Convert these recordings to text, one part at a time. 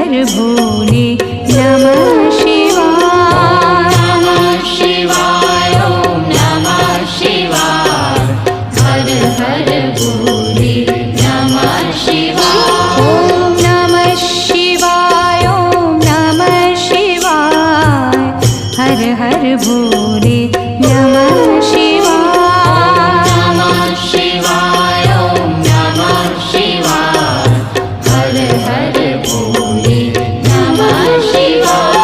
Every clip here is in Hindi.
हर भोले नमः शिवाय। नमः शिवाय ओम नमः शिवाय हर हर भोले नमः शिवाय। ओम नमः शिवाय ओम नमः शिवाय हर हर भोले नमः शिवाय। नमः शिवाय ओम नमः शिवाय हर हर भोले नमः शिवाय।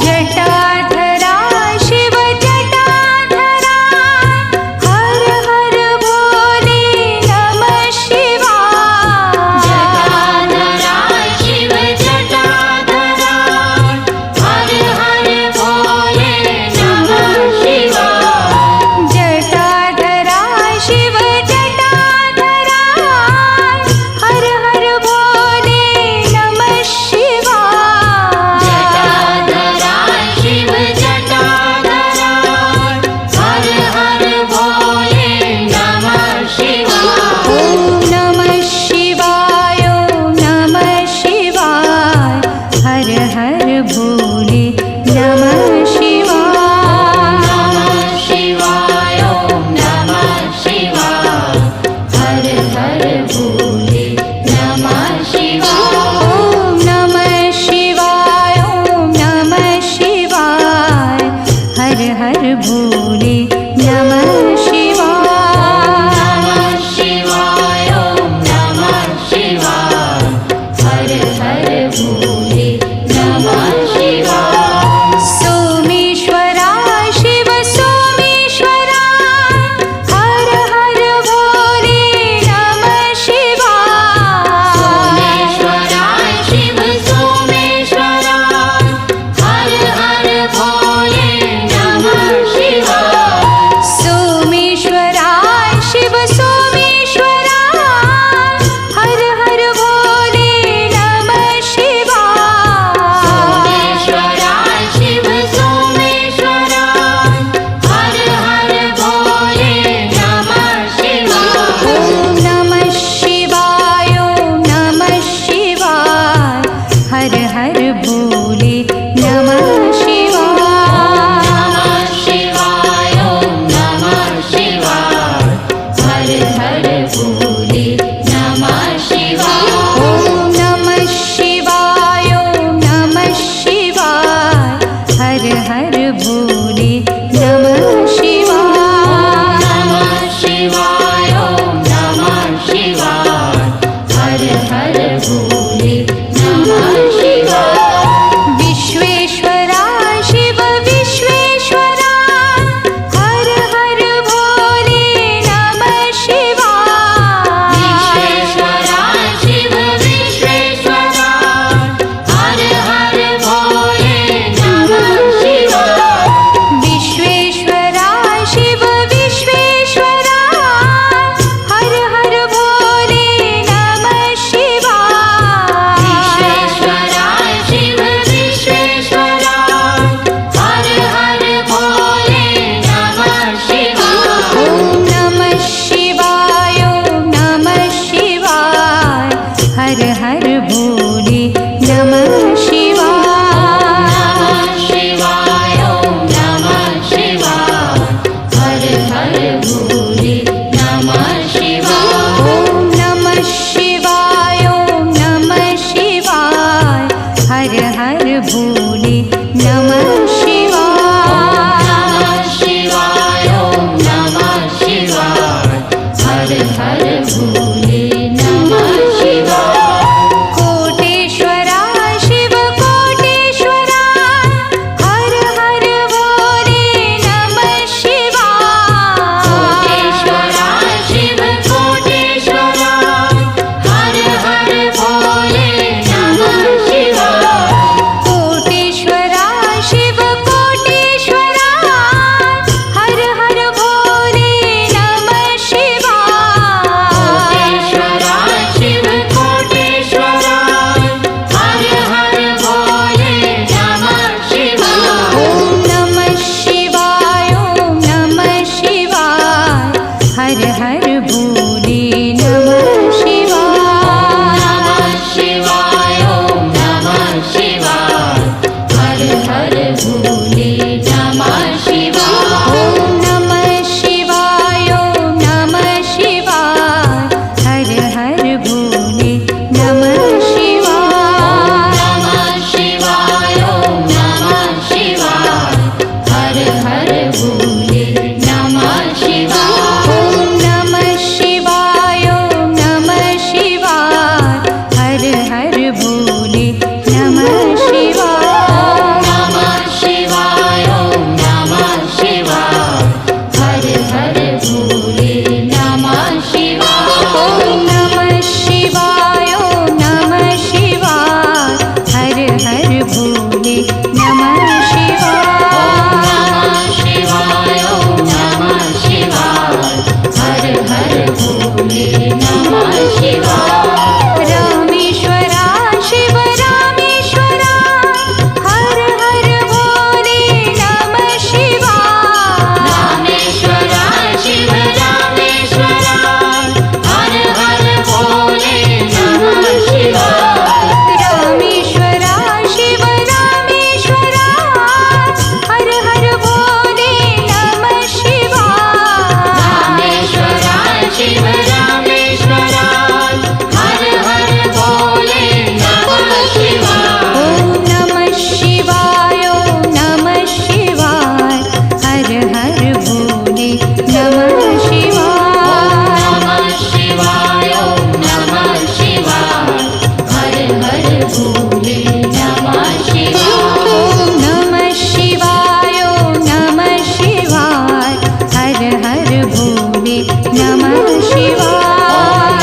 जटाधरा शिव जटाधरा हर हर भोले नमः शिवाय। जटाधरा शिव जटाधरा हर हर भोले नमः शिवाय। जटाधरा शिव जटाधरा हर हर भोले नमः शिवाय। जटाधरा शिव जटाधरा हर हर भोले नमः शिवाय। ओम नमः शिवाय ओम नमः शिवाय हर हर भोले नमः शिवाय। नमः शिवाय ओम नमः शिवाय हर हर भोले नमः शिवाय। ओम नमः शिवाय ओम नमः शिवाय हर हर भोले नमः शिवाय। नमः शिवाय ओम नमः शिवाय हर हर भोले नमः शिवाय। सोमेश्वरा शिव सोमेश्वरा हर हर भोले नमः शिवाय। सोमेश्वरा शिव सोमेश्वरा हर हर भोले नमः शिवाय। सोमेश्वरा शिव सोमेश्वरा हर हर भोले नमः शिवाय। सोमेश्वरा शिव सोमेश्वरा हर हर भोले नमः शिवाय। ओम नमः शिवाय ओम नमः शिवाय हर हर भोले नमः शिवाय। नमः शिवाय ओम नमः शिवाय हर हर भोले नमः शिवाय। ओम नमः शिवाय ओम नमः शिवाय हर हर भोले नमः शिवाय। नमः शिवाय ओम नमः शिवाय हर हर भोले नमः शिवाय। विश्वेश्वरा शिव विश्वेश्वरा हर हर भोले नमः शिवाय। विश्वेश्वरा शिव विश्वेश्वरा हर हर भोले नमः शिवाय। विश्वेश्वरा शिव विश्वेश्वरा हर हर भोले नमः शिवाय। विश्वेश्वरा शिव विश्वेश्वरा हर हर भोले नमः शिवाय। ओम नमः शिवाय ओम नमः शिवाय हर हर भोले नमः शिवाय। नमः शिवाय ओम नमः शिवाय हर हर भोले नमः शिवाय। ओम नमः शिवाय ओम नमः शिवाय हर हर भोले नमः शिवाय। नमः शिवाय ओम नमः शिवाय हर हर भोले नमः शिवाय। कोटेश्वरा शिव कोटेश्वरा हर हर भोले नमः शिवाय। कोटेश्वरा शिव कोटेश्वरा हर हर भोले नमः शिवाय। कोटेश्वरा भोले नमः शिवाय। शिवाय ओम नमः शिवाय हर हर भोले नमः शिवाय। रामेश्वरा शिव रामेश्वरा हर हर भोले नमः शिवाय। रामेश्वरा शिव रामेश्वरा हर हर भोले नमः शिवाय। रामेश्वरा शिव रामेश्वरा हर हर भोले नमः शिवाय। रामेश्वरा शिव रामेश्वरा हर हर भोले नमः शिवाय। ओम नमः शिवाय ओम नमः शिवाय हर हर भोले नमः शिवाय। नमः शिवाय ओम नमः शिवाय हर हर भोले नमः शिवाय। ओम नमः शिवाय ओम नमः शिवाय हर हर भोले नमः शिवाय।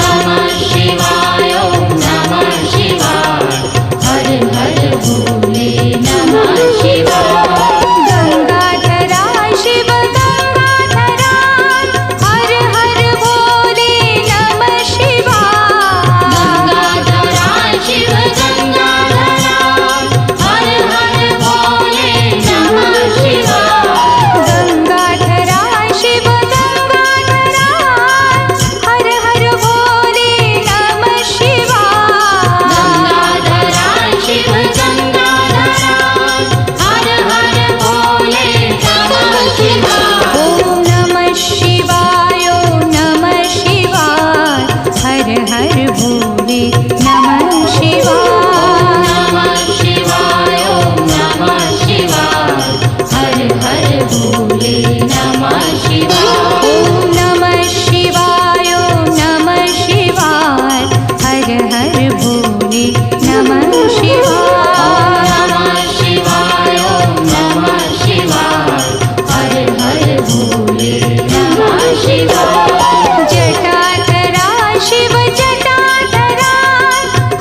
नमः शिवाय ओम नमः शिवाय हर हर भोले नमः शिवाय। गंगाधरा शिव गंगाधरा हर हर भोले नमः शिवाय। गंगाधरा शिव गंगाधरा हर हर भोले नमः शिवाय। गंगाधरा शिव गंगाधरा हर हर भोले नमः शिवाय। गंगाधरा शिव गंगाधरा हर हर भोले नमः शिवाय। ओम नमः शिवाय ओम नमः शिवाय हर हर भोले नमः शिवाय। नमः शिवाय ओम नमः शिवाय हर हर भोले नमः शिवाय। ओम नमः शिवाय ओम नमः शिवाय हर हर भोले नमः शिवाय। नमः शिवाय ओम नमः शिवाय हर हर भोले नमः शिवाय। जटाधरा शिव जटाधरा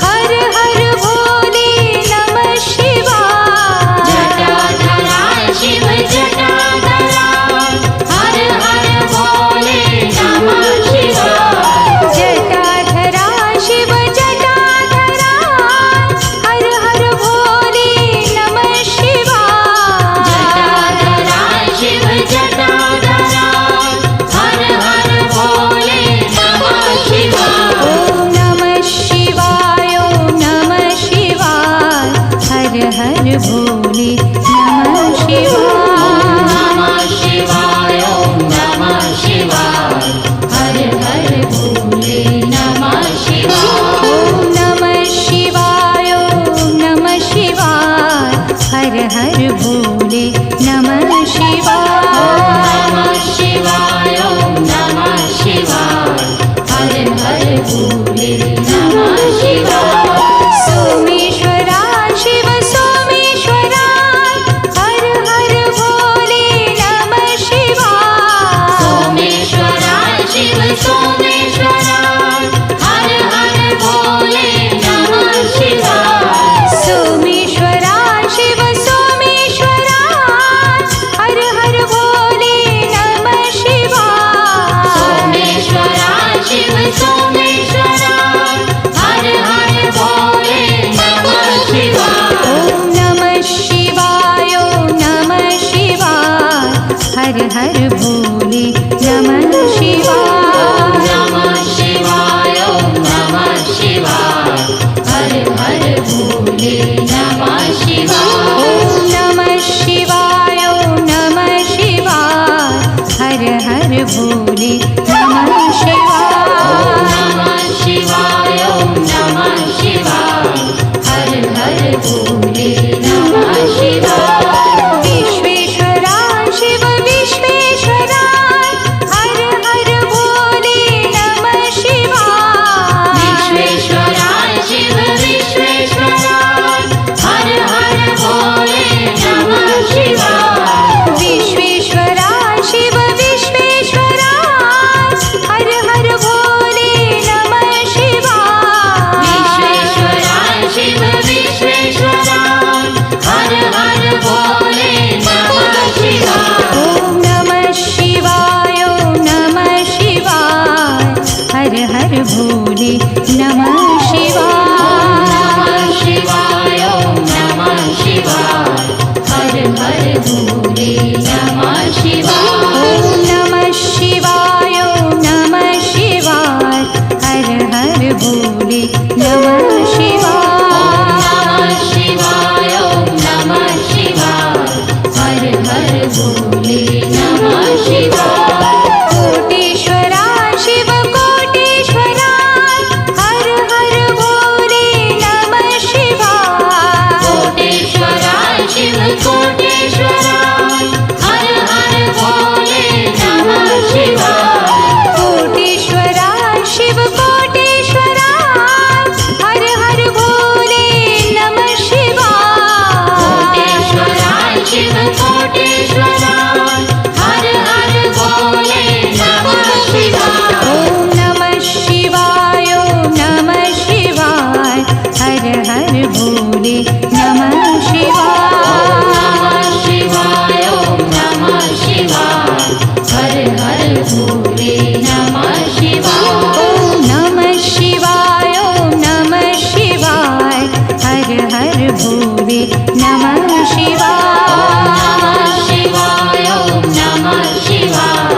हर हर भोले नमः शिवाय। जटाधरा शिव जटाधरा हर हर भोले नमः शिवाय। जटाधरा शिव जटाधरा हर हर भोले नमः शिवाय। जटाधरा शिव जटाधरा हर हर भोले नमः शिवाय। ओम नमः शिवाय ओम नमः शिवाय हर हर भोले नमः शिवाय। नमः शिवाय ओम नमः शिवाय हर हर भोले नमः शिवाय। ओम नमः शिवाय ओम नमः शिवाय हर हर भोले नमः शिवाय। नमः शिवाय ओम नमः शिवाय हर हर भोले नमः शिवाय। सोमेश्वरा शिव सोमेश्वरा हर हर भोले नमः शिवाय। सोमेश्वरा शिव सोमेश्वरा हर हर भोले नमः शिवाय। सोमेश्वरा शिव सोमेश्वरा हर हर भोले नमः शिवाय। सोमेश्वरा शिव सोमेश्वरा हर हर भोले नमः शिवाय। ओम नमः शिवाय ओम नमः शिवाय हर हर भोले नमः शिवाय। नमः शिवाय ओम नमः शिवाय हर हर भोले नमः शिवाय। ओम नमः शिवाय ओम नमः शिवाय हर हर भोले नमः शिवाय। नमः शिवाय ओम नमः शिवाय हर हर भोले नमः शिवाय। विश्वेश्वरा शिव विश्वेश्वरा हर हर भोले नमः शिवाय। विश्वेश्वरा शिव विश्वेश्वरा हर हर भोले नमः शिवाय। विश्वेश्वरा शिव विश्वेश्वरा हर हर भोले नमः शिवाय। विश्वेश्वरा शिव विश्वेश्वरा भोले नमः शिवाय। शिवाय ओम नमः शिवाय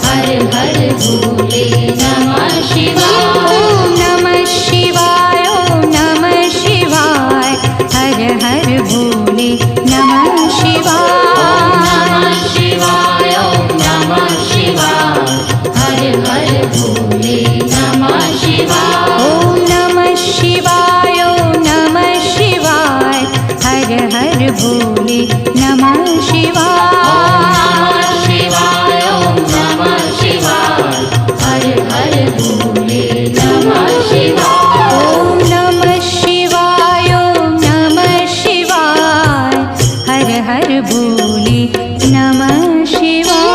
हर हर भोले नमः शिवाय ओम नमः शिवाय ओम नमः शिवाय हर हर भोले नमः शिवाय। शिवाय ओम नमः शिवाय हर हर भोले नमः शिवाय ओम नमः शिवाय ओम नमः शिवाय हर हर भोले नमः शिवाय। शिवाय ओम नमः शिवाय हर हर भोले नमः शिवाय ओम नमः शिवाय ओम नमः शिवाय हर हर भोले नमः शिवाय।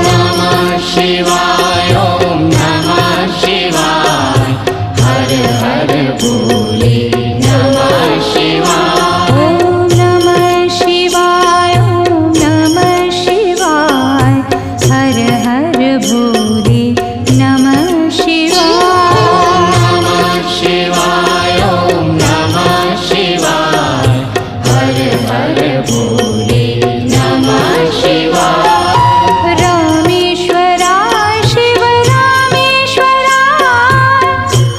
नमः शिवाय ओम नमः शिवाय हर हर भोले नमः शिवाय ओम नमः शिवाय ओम नमः शिवाय हर हर भोले नमः शिवाय। नमः शिवाय ओम नमः शिवाय हर हर भोले नमः शिवाय रामेश्वराय शिव रामेश्वराय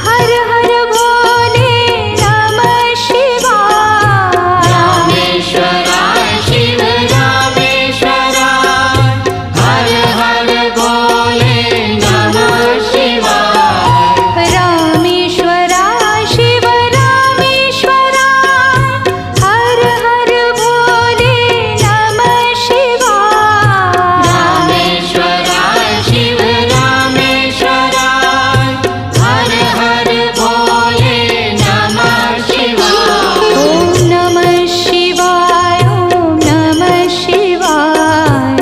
हर हर भोले नमः शिवाय। रामेश्वराय शिव रामेश्वराय हर हर भोले नमः शिवाय रामेश्वराय शिव रामेश्वराय हर हर भोले नमः शिवाय। रामेश्वराय शिव रामेश्वराय हर हर भोले नमः शिवाय ओम नमः शिवाय ओम नमः शिवाय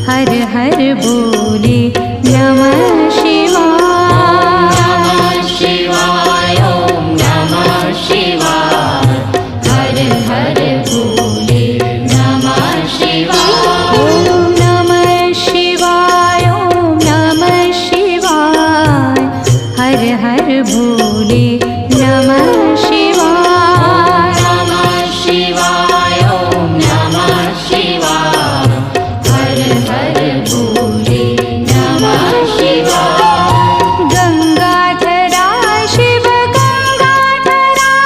हर हर भोले नमः शिवाय। नमः शिवाय ओम नमः शिवाय हर हर भोले नमः शिवाय ओम नमः शिवाय ओम नमः शिवाय हर हर भोले नमः शिवाय। नमः शिवाय ओम नमः शिवाय हर हर भोले नमः शिवाय गंगाधराय शिव गंगाधराय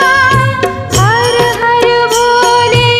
हर हर भोले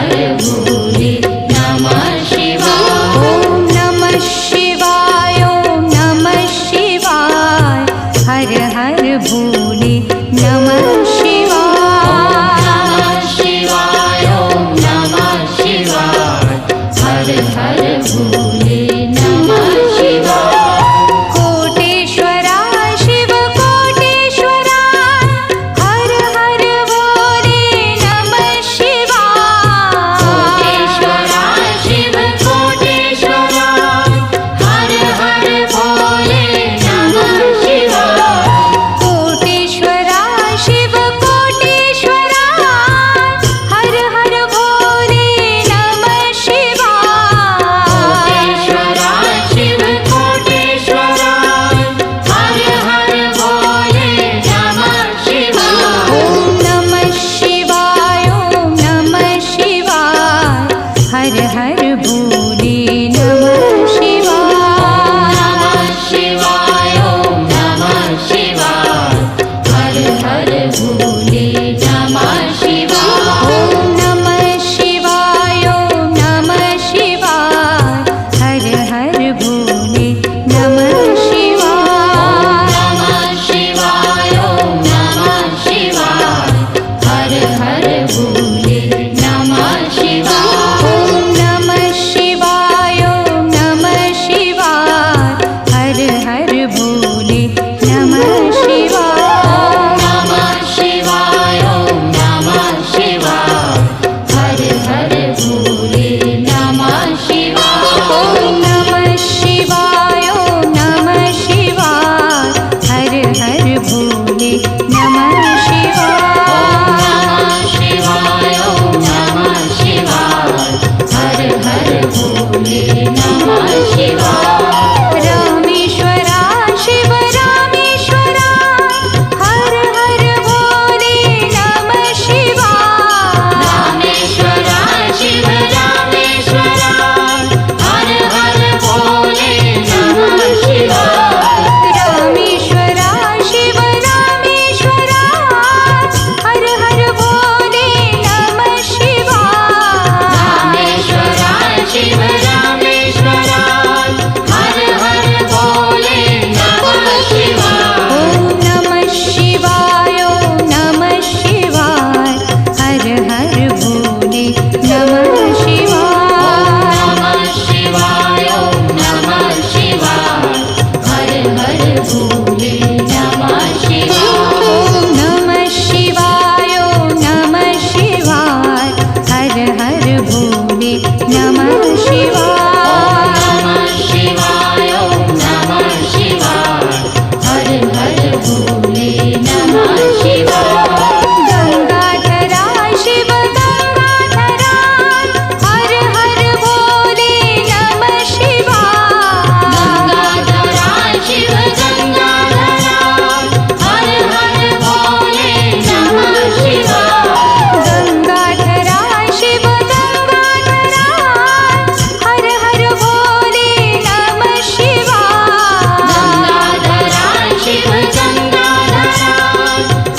हर भोले नमः शिवाय। ॐ नमः शिवाय ॐ नमः शिवाय हर हर भोले नमः शिवाय। नमः शिवाय ॐ नमः शिवाय हर हर भोले नमः शिवाय। कोटेश्वरा शिव कोटेश्वरा हर हर भोले नमः शिवाय। कोटेश्वरा शिव कोटेश्वरा हर हर भोले नमः शिवाय। कोटेश्वरा शिव कोटेश्वरा हर हर भोले नमः शिवाय। कोटेश्वरा शिव कोटेश्वरा हर हर भोले नमः शिवाय। ॐ नमः शिवाय ॐ नमः शिवाय हर हर भोले नमः शिवाय। नमः शिवाय ॐ नमः शिवाय हर हर भोले नमः शिवाय। ॐ नमः शिवाय ॐ नमः शिवाय हर हर भोले नमः शिवाय। नमः शिवाय ॐ नमः शिवाय हर हर भोले नमः शिवाय। ॐ नमः शिवाय ॐ नमः शिवाय हर हर भोले नमः शिवाय। नमः शिवाय ॐ नमः शिवाय हर हर भोले नमः शिवाय। ॐ नमः शिवाय ॐ नमः शिवाय हर हर भोले नमः शिवाय। नमः शिवाय ॐ नमः शिवाय हर हर भोले नमः शिवाय। रामेश्वरा शिव रामेश्वरा हर हर भोले नमः शिवाय। रामेश्वरा शिव रामेश्वरा हर हर भोले नमः शिवाय। रामेश्वरा शिव रामेश्वरा हर हर भोले नमः शिवाय। रामेश्वरा शिव रामेश्वरा हर हर भोले नमः शिवाय। ॐ नमः शिवाय ॐ नमः शिवाय हर हर भोले नमः शिवाय। नमः शिवाय ॐ नमः शिवाय हर हर भोले नमः शिवाय। ॐ नमः शिवाय ॐ नमः शिवाय हर हर भोले नमः शिवाय। नमः शिवाय ॐ नमः शिवाय हर हर भोले नमः शिवाय। गंगाधरा शिव गंगाधरा हर हर भोले नमः शिवाय। गंगाधरा शिव गंगाधरा हर हर भोले नमः शिवाय। गंगाधरा शिव गंगाधरा हर हर भोले नमः शिवाय। गंगाधरा शिव गंगाधरा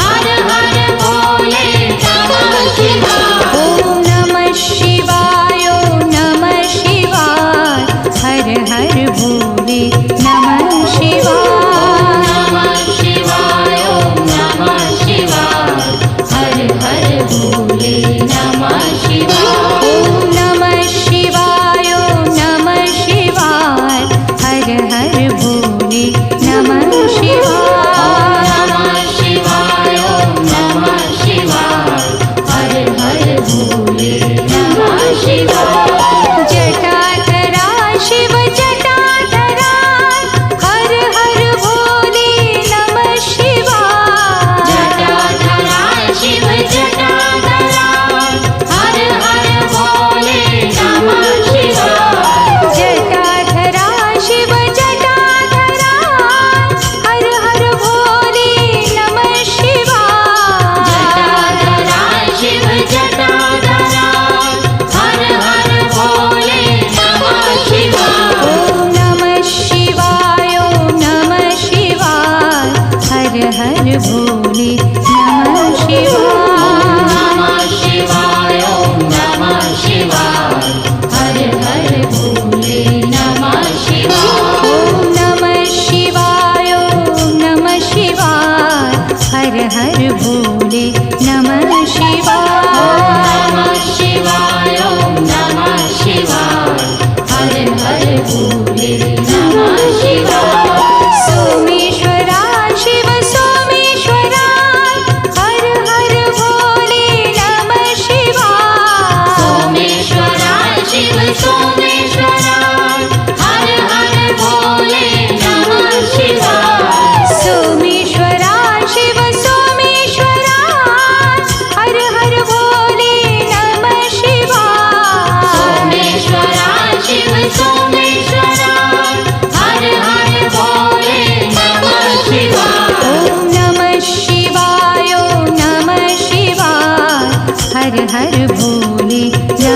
हर हर भोले नमः शिवाय। ॐ नमः शिवाय ॐ नमः शिवाय हर हर भोले नमः शिवाय। नमः शिवाय ॐ नमः शिवाय हर हर भोले नमः शिवाय। ॐ नमः शिवाय ॐ नमः शिवाय हर हर भोले नमः शिवाय। नमः शिवाय ॐ नमः शिवाय हर हर भोले नमः शिवाय। जटाधरा शिव जटाधरा हर हर भोले नमः शिवाय। जटाधरा शिव जटाधरा हर हर भोले नमः शिवाय। जटाधरा शिव जटाधरा हर हर भोले नमः शिवाय। जटाधरा शिव जटाधरा हर हर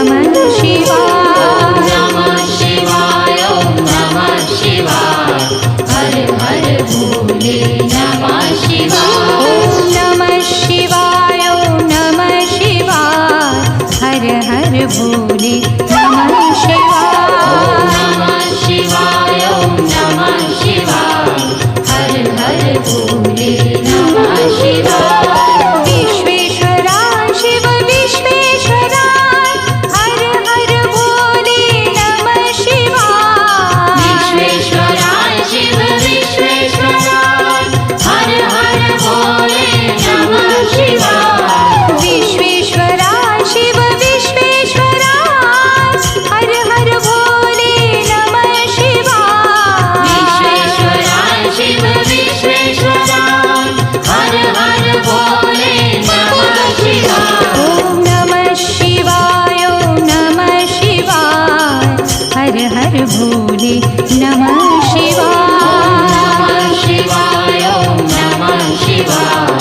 नमः शिवाय नमः शिवाय ओम नमः शिवाय हर हर भोले नमः शिवाय नमः शिवाय नमः शिवाय हर हर भोले नमः शिवाय नमः शिवाय ओम नमः शिवाय हर हर भोले नमः शिवाय विश्वेश्वरा शिव विश्वेश्वरा हर हर भोले नमः शिवाय विश्वेश्वरा शिव विश्वेश्वरा हर हर भोले नमः शिवाय विश्वेश्वरा शिव विश्वेश्वरा हर हर भोले नमः शिवाय विश्वेश्वरा शिव विश्वेश्वरा हर हर भोले नमः शिवाय ओम नमः शिवाय ओम नमः शिवाय हर हर भोले नमः शिवाय नमः शिवाय ओम नमः शिवाय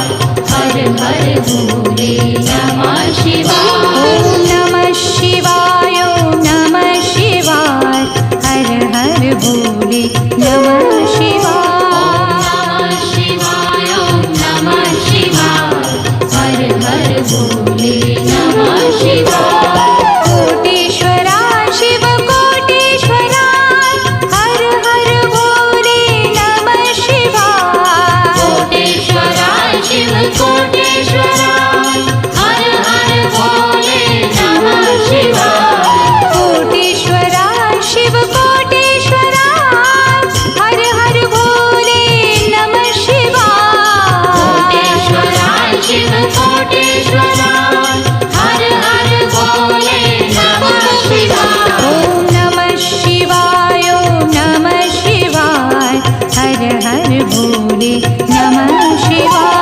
हर हर भोले नमः शिवाय ओम नमः शिवाय ओम नमः शिवाय हर हर भोले नमः शिवाय नमः शिवाय ओम नमः शिवाय हर हर भोले नमः शिवाय कोटेश्वरा शिव कोटेश्वरा हर हर भोले नमः शिवाय कोटेश्वरा शिव कोटेश्वरा हर हर भोले नमः शिवाय कोटेश्वरा शिव कोटेश्वरा हर हर भोले नमः शिवाय कोटेश्वरा शिव कोटेश्वरा हर हर भोले नमः शिवाय ओम नमः शिवाय ओम नमः शिवाय हर हर भोले नमः शिवाय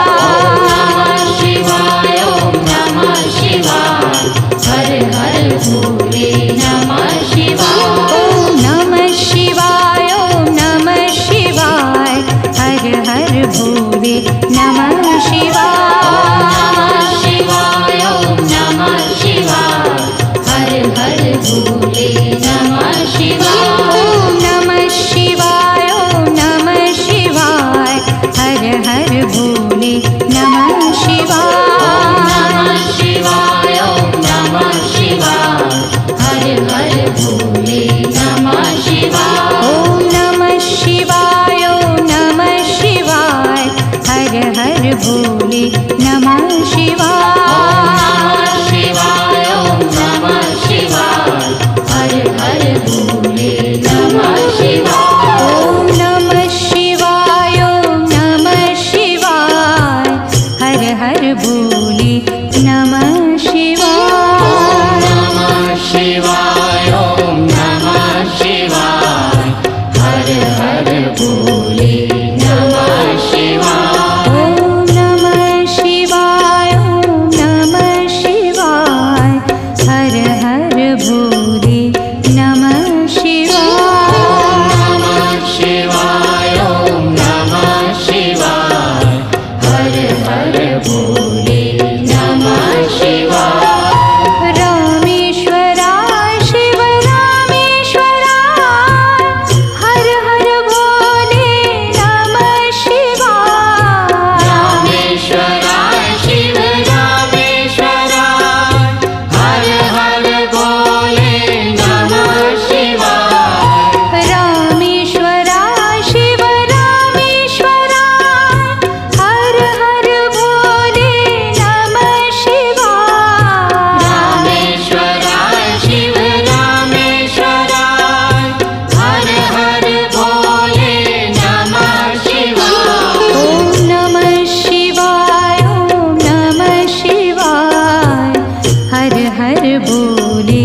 नमः शिवाय ओम नमः शिवाय हर हर भोले नमः शिवाय ओम नमः शिवाय ओम नमः शिवाय हर हर भोले नमः शिवाय नमः शिवाय ओम नमः शिवाय हर हर भोले नमः शिवाय ओम नमः शिवाय ओम नमः शिवाय हर हर भोले नमः शिवाय नमः शिवाय ओम नमः शिवाय हर हर भोले नमः शिवाय ओम नमः शिवाय ओम नमः शिवाय हर हर भोले नमः शिवाय नमः शिवाय ओम नमः शिवाय हर हर भोले नमः शिवाय ओम नमः शिवाय ओम नमः शिवाय हर हर भोले नमः शिवाय नमः शिवाय ओम नमः शिवाय हर हर भोले नमः शिवाय ओम नमः शिवाय ओम नमः शिवाय हर हर भोले नमः शिवाय नमः शिवाय ओम नमः शिवाय हर हर भोले नमः शिवाय रामेश्वरा शिव रामेश्वरा हर हर भोले नमः शिवाय रामेश्वरा शिव रामेश्वरा हर हर भोले नमः शिवाय रामेश्वरा शिव रामेश्वरा हर हर भोले नमः शिवाय रामेश्वरा शिव रामेश्वरा हर हर भोले नमः शिवाय ओम नमः शिवाय ओम नमः शिवाय हर हर भोले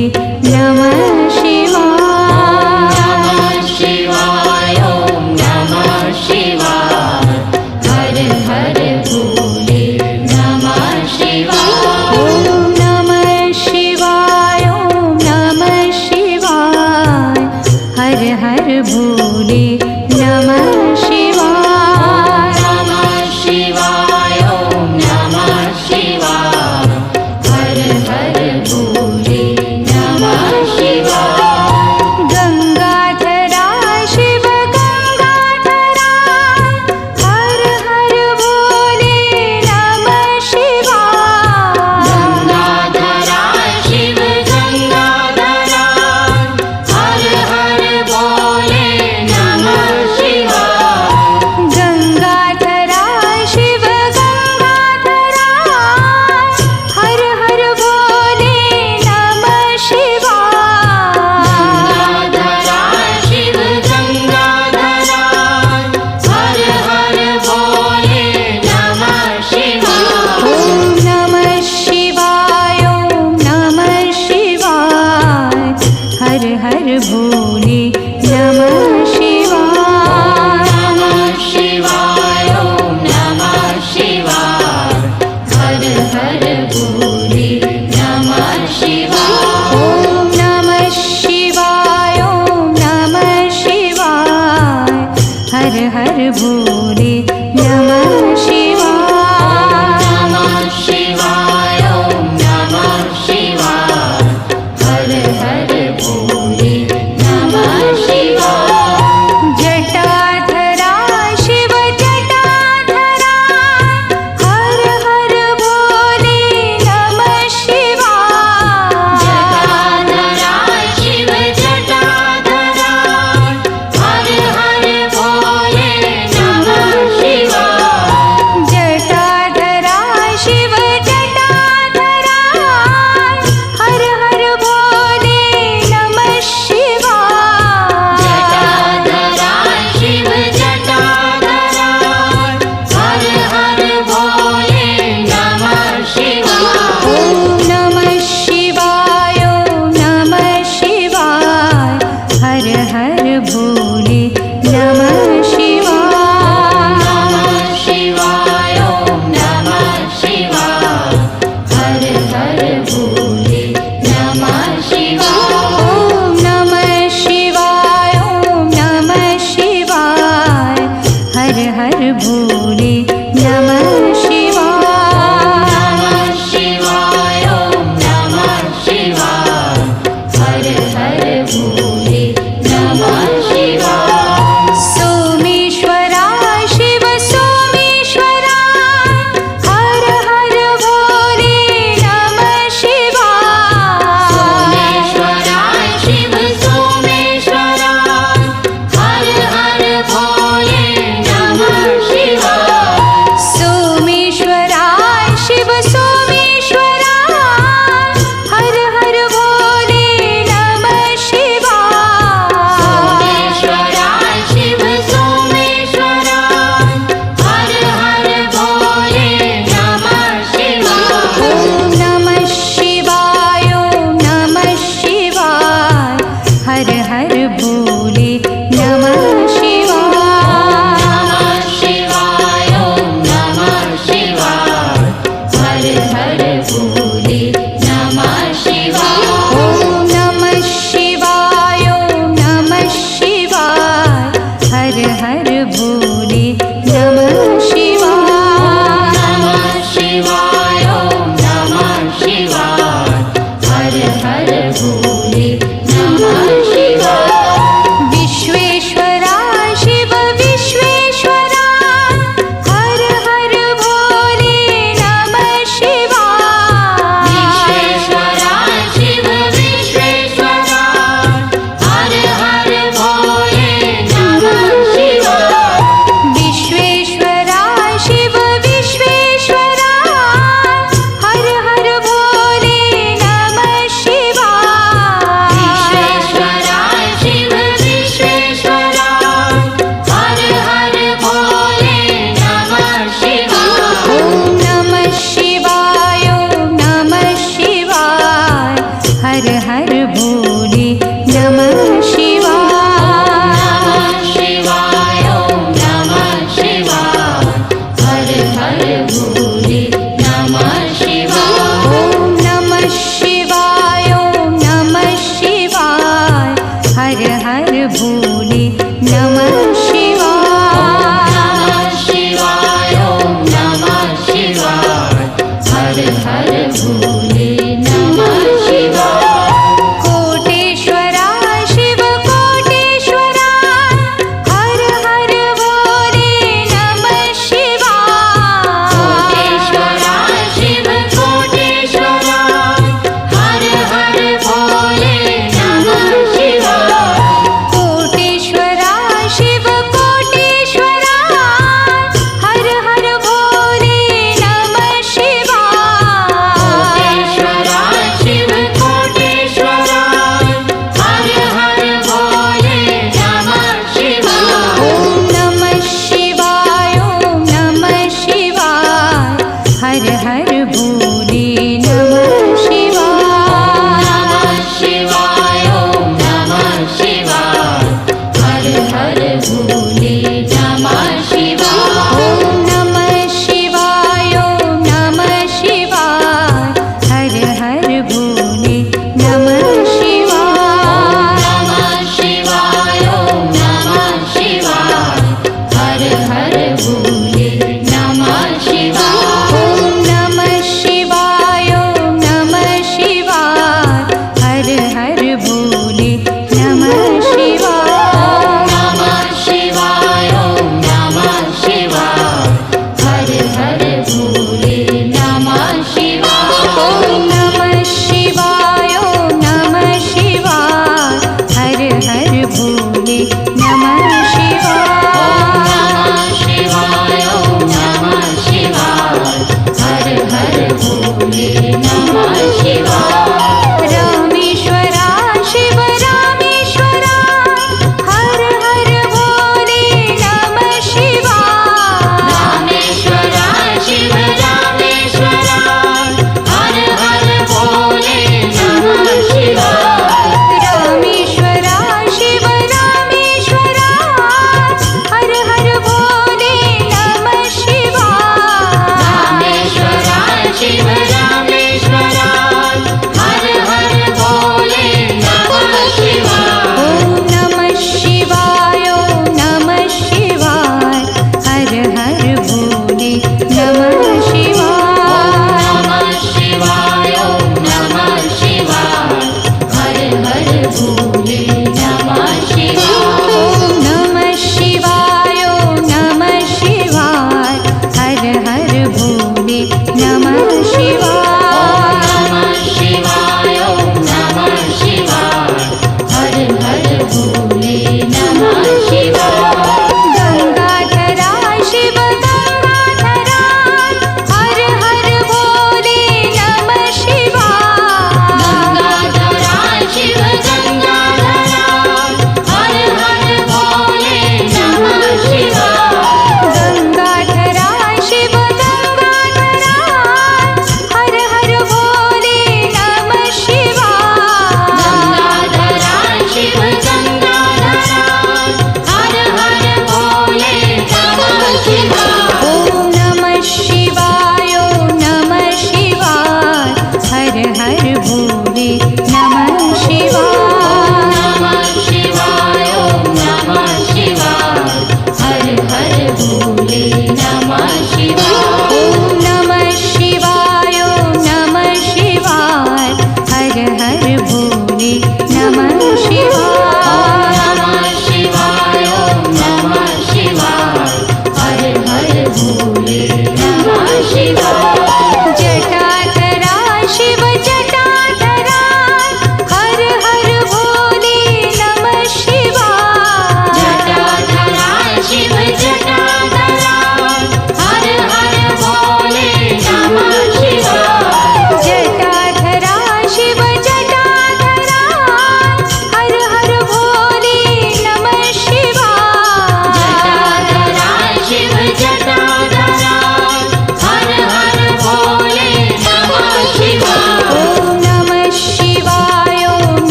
नमः शिवाय नमः शिवाय ओम नमः शिवाय हर हर भोले नमः शिवाय ओम नमः शिवाय ओम नमः शिवाय हर हर भोले नमः शिवाय नमः शिवाय ओम नमः शिवाय हर हर भोले नमः हर हर भोले नमः शिवाय। नमः शिवाय ॐ नमः शिवाय हर हर भोले नमः शिवाय। ॐ नमः शिवाय ॐ नमः शिवाय हर हर भोले नमः शिवाय। नमः शिवाय ॐ नमः शिवाय हर हर भोले नमः शिवाय। जटाधरा शिव जटाधरा हर हर भोले नमः शिवाय। जटाधरा शिव जटाधरा हर हर भोले नमः शिवाय। जटाधरा शिव जटाधरा हर हर भोले नमः शिवाय। जटाधरा शिव जटाधरा हर हर भोले नमः शिवाय। ॐ नमः शिवाय ॐ नमः शिवाय हर हर भोले नमः शिवाय। नमः शिवाय ॐ नमः शिवाय हर हर भोले नमः शिवाय। ॐ नमः शिवाय ॐ नमः शिवाय हर हर भोले नमः शिवाय। नमः शिवाय ॐ नमः शिवाय हर हर भोले नमः शिवाय। सोमेश्वरा शिव सोमेश्वरा हर हर भोले नमः शिवाय। सोमेश्वरा शिव सोमेश्वरा हर हर भोले नमः शिवाय। सोमेश्वरा शिव सोमेश्वरा हर हर भोले नमः शिवाय। सोमेश्वरा शिव सोमेश्वरा हर हर भोले नमः शिवाय। ॐ नमः शिवाय ॐ नमः शिवाय हर हर भोले नमः शिवाय। नमः शिवाय ॐ नमः शिवाय हर हर भोले नमः शिवाय। ॐ नमः शिवाय ॐ नमः शिवाय हर हर भोले नमः शिवाय। नमः शिवाय ॐ नमः शिवाय हर हर भोले नमः शिवाय। विश्वेश्वरा शिव विश्वेश्वरा हर हर भोले नमः शिवाय। विश्वेश्वरा शिव विश्वेश्वरा हर हर भोले नमः शिवाय। विश्वेश्वरा शिव विश्वेश्वरा हर हर भोले नमः शिवाय। विश्वेश्वरा शिव विश्वेश्वरा हर हर भोले नमः शिवाय। ॐ नमः शिवाय ॐ नमः शिवाय हर हर भोले नमः शिवाय। नमः शिवाय ॐ नमः शिवाय हर हर भोले नमः शिवाय। ॐ नमः शिवाय ॐ नमः शिवाय हर हर भोले नमः शिवाय। नमः शिवाय ॐ नमः शिवाय हर हर भोले नमः शिवाय। कोटि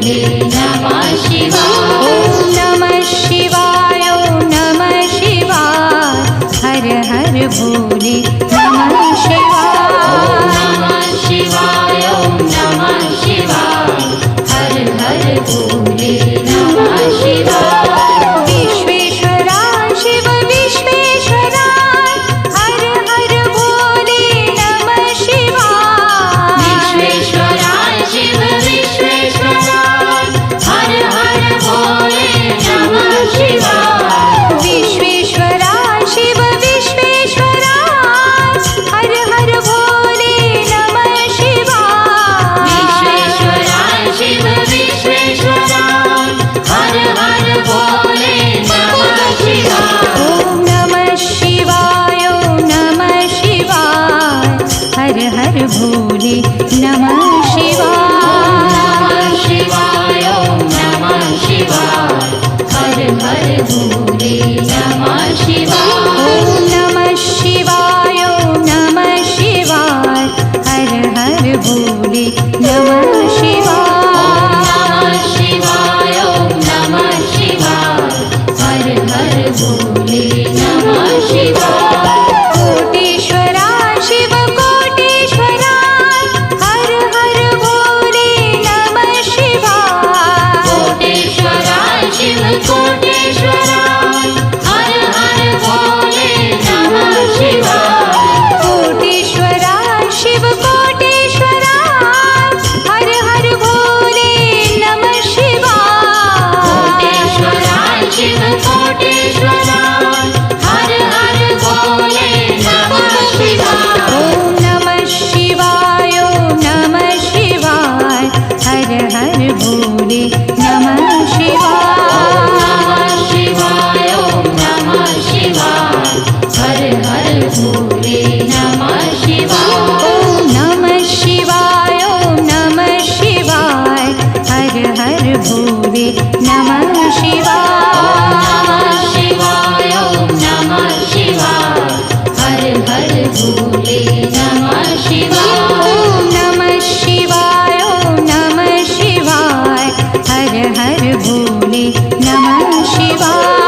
भोले नमः शिवाय ॐ नमः शिवाय ॐ नमः शिवाय हर हर भोले नमः शिवाय नमः शिवाय ॐ नमः शिवाय हर हर भोले नमः शिवाय विश्वेश्वरा शिव विश्वेश्वरा हर हर भोले नमः शिवाय विश्वेश्वराय शिव विश्वेश्वराय हर हर भोले नमः शिवाय विश्वेश्वरा शिव विश्वेश्वरा हर हर भोले नमः शिवाय विश्वेश्वराय शिव विश्वेश्वराय हर हर भोले नमः शिवाय ॐ नमः शिवाय ॐ नमः शिवाय हर हर भोले नमः नमः शिवाय शिवाय ॐ नमः शिवाय हर हर भोले नमः शिवाय ॐ नमः शिवाय ॐ नमः शिवाय हर हर भोले नमः नमः शिवाय शिवाय ॐ नमः शिवाय हर हर भोले नमः शिवाय कोटेश्वरा शिव कोटेश्वरा हर हर भोले नमः शिवाय कोटेश्वराय शिव कोटेश्वराय हर हर भोले नमः शिवाय कोटेश्वरा शिव कोटेश्वरा हर हर भोले नमः शिवाय कोटेश्वराय शिव कोटेश्वराय हर हर भोले नमः शिवाय ॐ नमः शिवाय ॐ नमः शिवाय हर हर भोले नमः शिवाय नमः शिवाय ॐ नमः शिवाय हर हर भोले नमः शिवाय ॐ नमः शिवाय ॐ नमः शिवाय हर हर भोले नमः शिवाय नमः शिवाय ॐ नमः शिवाय हर हर भोले नमः शिवाय ॐ नमः शिवाय ॐ नमः शिवाय हर हर भोले नमः शिवाय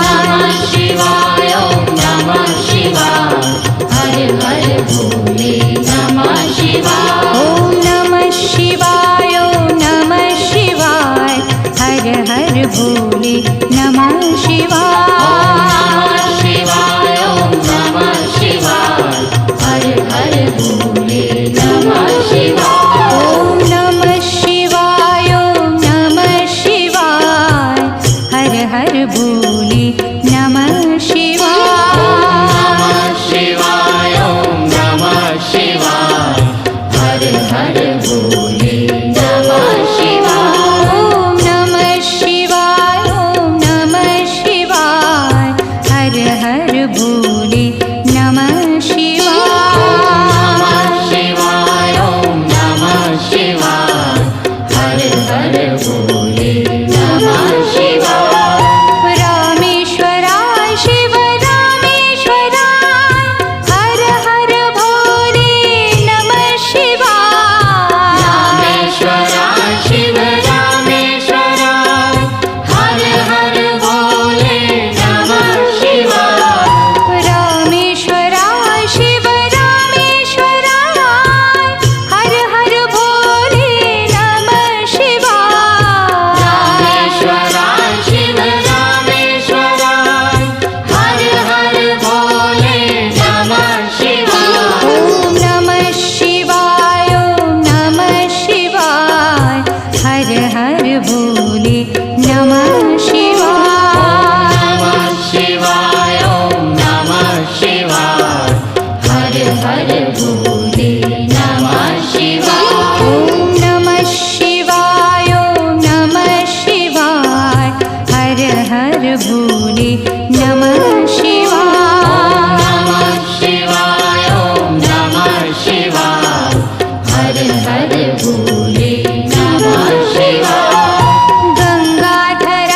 नमः शिवाय ॐ नमः शिवाय हर हर भोले नमः शिवाय ॐ नमः शिवाय ॐ नमः शिवाय हर हर भोले नमः नमः शिवाय शिवाय ॐ नमः शिवाय हर हर भोले नमः शिवाय ॐ नमः शिवाय ॐ नमः शिवाय हर हर भोले नमः शिवाय नमः शिवाय ॐ नमः शिवाय हर हर भोले नमः शिवाय ॐ नमः शिवाय ॐ नमः शिवाय हर हर भोले नमः शिवाय नमः शिवाय ॐ नमः शिवाय हर हर भोले नमः शिवाय रामेश्वराय शिव रामेश्वराय हर हर भोले नमः शिवाय रामेश्वराय शिव रामेश्वराय हर हर भोले नमः शिवाय रामेश्वराय शिव रामेश्वराय हर हर भोले नमः शिवाय रामेश्वराय शिव रामेश्वराय हर हर भोले नमः शिवाय ॐ नमः शिवाय ॐ नमः शिवाय हर हर भोले नमः शिवाय नमः शिवाय ॐ नमः शिवाय हर हर भोले नमः शिवाय ॐ नमः शिवाय ॐ नमः शिवाय हर हर भोले नमः शिवाय नमः शिवाय ॐ नमः शिवाय हर हर भोले नमः शिवाय गंगाधरा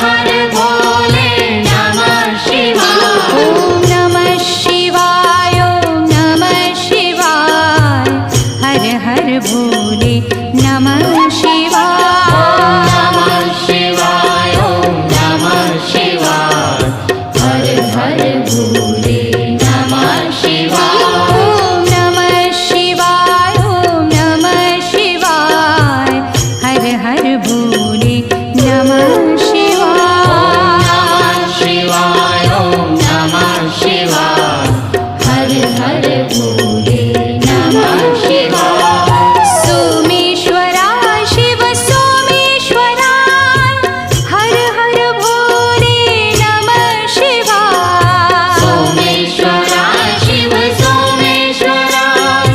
हर भोले नमः शिवाय। ॐ नमः शिवाय ॐ नमः शिवाय हर हर भोले नमः शिवाय। नमः शिवाय ॐ नमः शिवाय हर हर भोले नमः शिवाय। ॐ नमः शिवाय ॐ नमः शिवाय हर हर भोले नमः शिवाय। नमः शिवाय ॐ नमः शिवाय हर हर भोले नमः शिवाय। सोमेश्वराय शिव सोमेश्वराय हर हर भोले नमः शिवाय। सोमेश्वराय शिव सोमेश्वराय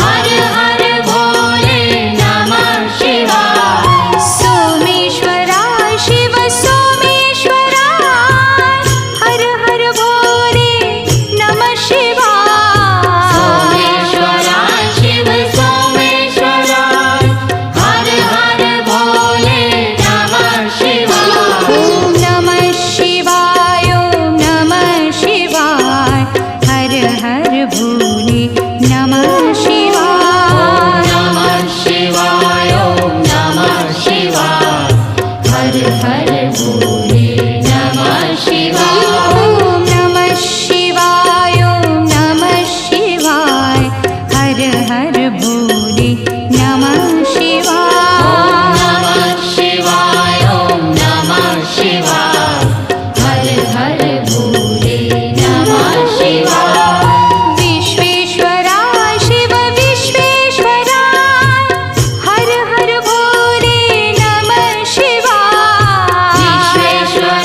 हर हर भोले नमः शिवाय। सोमेश्वराय शिव सोमेश्वराय हर हर भोले नमः शिवाय। सोमेश्वराय शिव सोमेश्वराय हर हर भोले नमः शिवाय। ॐ नमः शिवाय ॐ नमः शिवाय हर हर भोले नमः शिवाय। नमः शिवाय ॐ नमः शिवाय हर हर भोले नमः शिवाय। ॐ नमः शिवाय ॐ नमः शिवाय हर हर भोले नमः शिवाय। नमः शिवाय ॐ नमः शिवाय हर हर भोले नमः शिवाय। विश्वेश्वराय शिव विश्वेश्वराय हर हर भोले नमः शिवाय। विश्वेश्वराय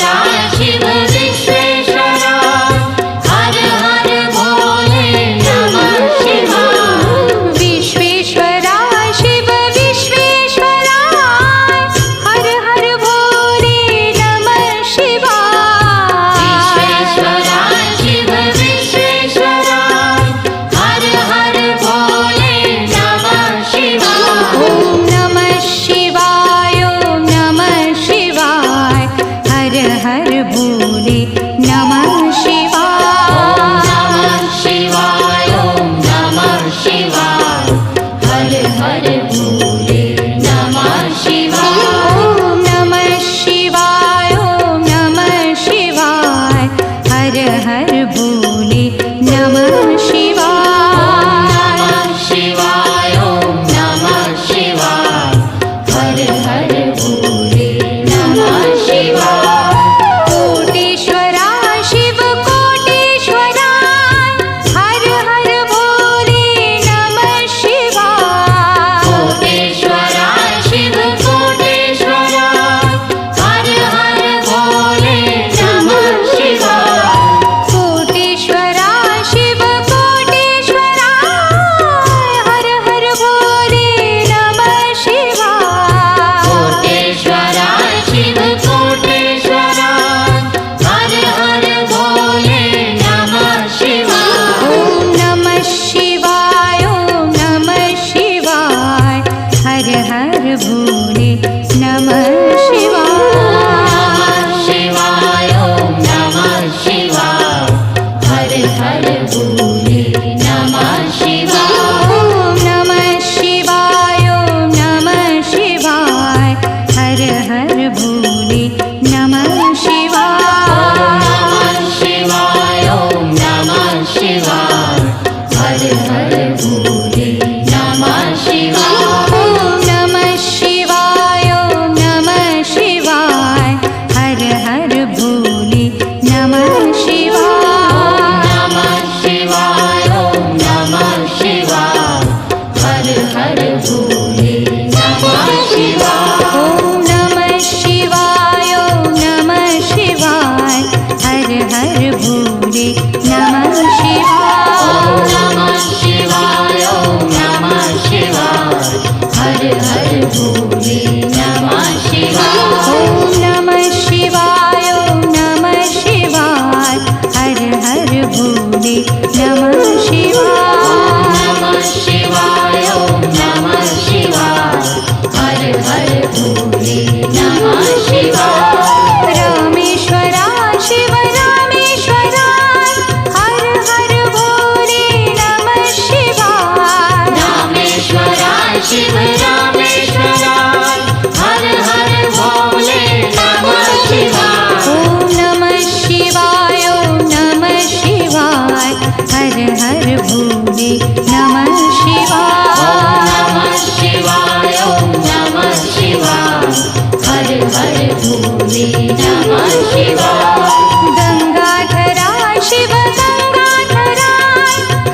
भोले नमः शिवाय। गंगाधरा शिव गंगाधरा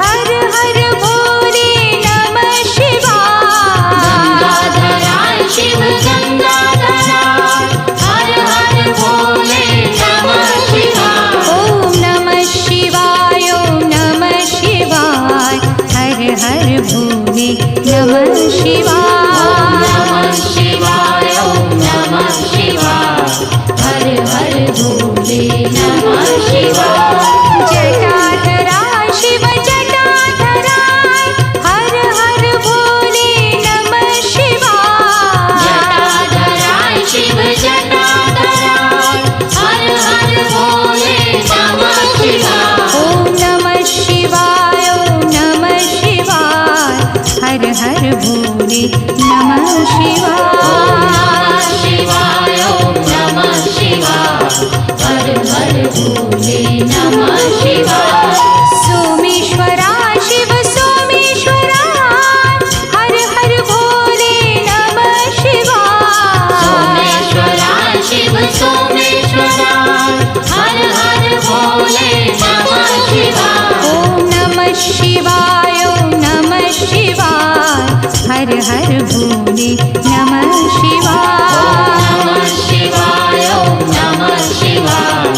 हर हर भोले नमः शिवाय। गंगाधरा शिव गंगाधरा हर हर भोले नमः शिवाय। ओम नमः शिवाय ओम नमः शिवाय हर हर भोले नमः शिवाय। नमः शिवाय ओम नमः शिवाय हर हर भोले नमः शिवाय। जटाधरा शिव जटाधरा हर हर भोले नमः शिवाय। जटाधरा शिव जटाधरा हर हर भोले नमः शिवाय। ओम नमः शिवाय ओम नमः शिवाय हर हर भोले नमः शिवाय। ओम नमः शिवाय ओम नमः शिवाय हर हर भोले नमः शिवाय। सोमेश्वरा शिव सोमेश्वरा हर हर भोले नमः शिवाय। सोमेश्वरा शिव सोमेश्वरा हर हर भोले नमः शिवाय। ओम नमः शिवाय ओम नमः शिवाय हर हर भोले नमः शिवाय। नमः शिवाय ओम नमः शिवाय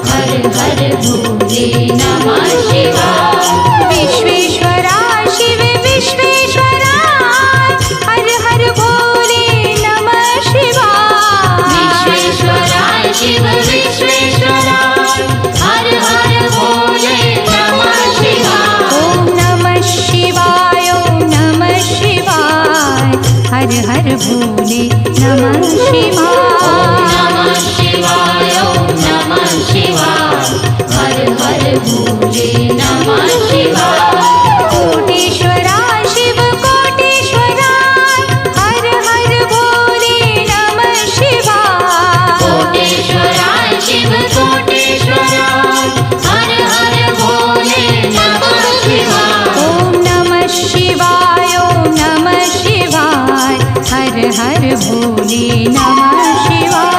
हर हर भोले नमः शिवाय। विश्वेश्वरा शिव विश्वेश्वरा हर हर भोले नमः शिवाय। विश्वेश्वरा शिव विश्वेश्वरा हर हर भोले नमः शिवाय। ओम नमः शिवाय ओम नमः शिवाय हर हर भोले नमः शिवाय। नमः शिवाय ओम नमः शिवाय हर हर भोले नमः शिवाय। कोटेश्वरा शिव कोटेश्वरा हर हर भोले नमः शिवाय। कोटेश्वरा शिव कोटेश्वरा हर हर भोले नमः शिवाय। ओम नमः शिवाय ओम नमः शिवाय हर हर भोले नमः शिवाय।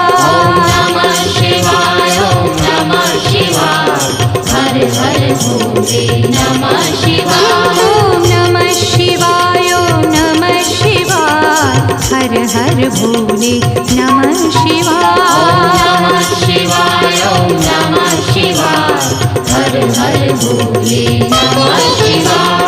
नमः शिवाय ओम नमः शिवाय हर हर भोले नमः शिवाय। ओम नमः शिवाय ओम नमः शिवाय हर हर भोले नमः शिवाय। नमः शिवाय ओम नमः शिवाय हर हर भोले नमः शिवाय।